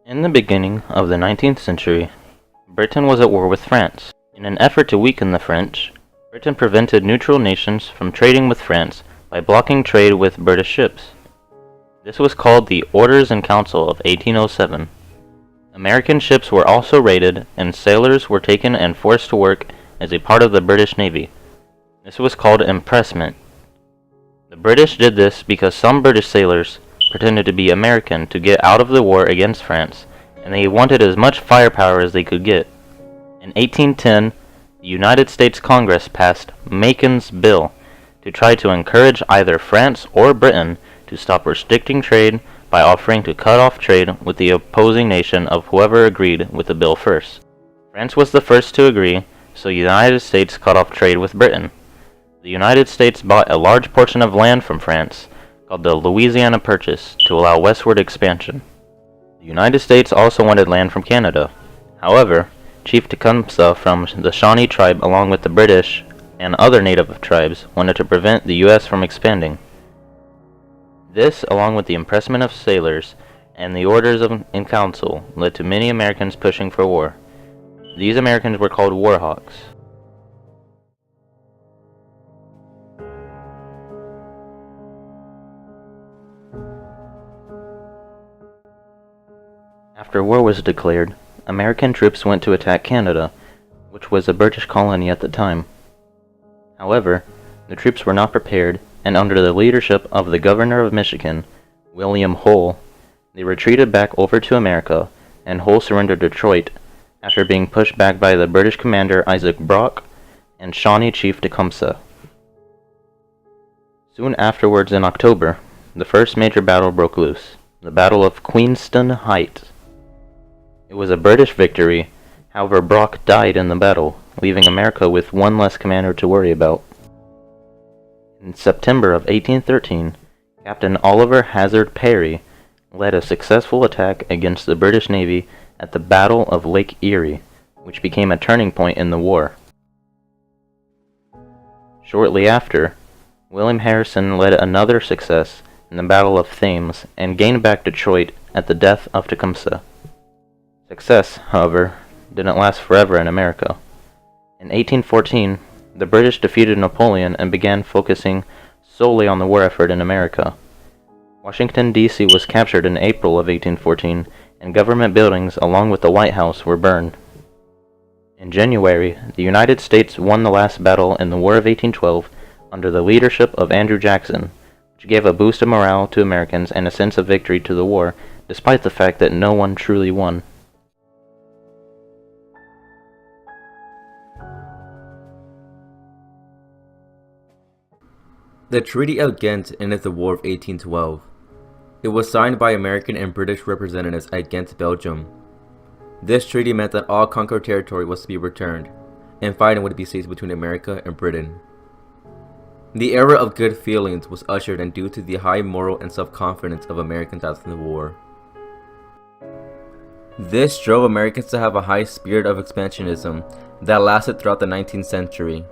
In the beginning of the 19th century, Britain was at war with France. In an effort to weaken the French, Britain prevented neutral nations from trading with France by blocking trade with British ships. This was called the Orders in Council of 1807. American ships were also raided, and sailors were taken and forced to work as a part of the British Navy. This was called impressment. The British did this because some British sailors pretended to be American to get out of the war against France, and they wanted as much firepower as they could get. In 1810, the United States Congress passed Macon's Bill to try to encourage either France or Britain to stop restricting trade by offering to cut off trade with the opposing nation of whoever agreed with the bill first. France was the first to agree, so the United States cut off trade with Britain. The United States bought a large portion of land from France, called the Louisiana Purchase, to allow westward expansion. The United States also wanted land from Canada. However, Chief Tecumseh from the Shawnee tribe, along with the British and other native tribes, wanted to prevent the U.S. from expanding. This, along with the impressment of sailors and the orders in council, led to many Americans pushing for war. These Americans were called war hawks. After war was declared, American troops went to attack Canada, which was a British colony at the time. However, the troops were not prepared, and under the leadership of the governor of Michigan, William Hull, they retreated back over to America, and Hull surrendered Detroit after being pushed back by the British commander Isaac Brock and Shawnee Chief Tecumseh. Soon afterwards, in October, the first major battle broke loose, the Battle of Queenston Heights. It was a British victory, however Brock died in the battle, leaving America with one less commander to worry about. In September of 1813, Captain Oliver Hazard Perry led a successful attack against the British Navy at the Battle of Lake Erie, which became a turning point in the war. Shortly after, William Harrison led another success in the Battle of Thames and gained back Detroit at the death of Tecumseh. Success, however, didn't last forever in America. In 1814, the British defeated Napoleon and began focusing solely on the war effort in America. Washington, D.C. was captured in April of 1814, and government buildings along with the White House were burned. In January, the United States won the last battle in the War of 1812 under the leadership of Andrew Jackson, which gave a boost of morale to Americans and a sense of victory to the war, despite the fact that no one truly won. The Treaty of Ghent ended the War of 1812. It was signed by American and British representatives at Ghent, Belgium. This treaty meant that all conquered territory was to be returned, and fighting would be ceased between America and Britain. The era of good feelings was ushered in due to the high moral and self-confidence of Americans after the war. This drove Americans to have a high spirit of expansionism that lasted throughout the 19th century.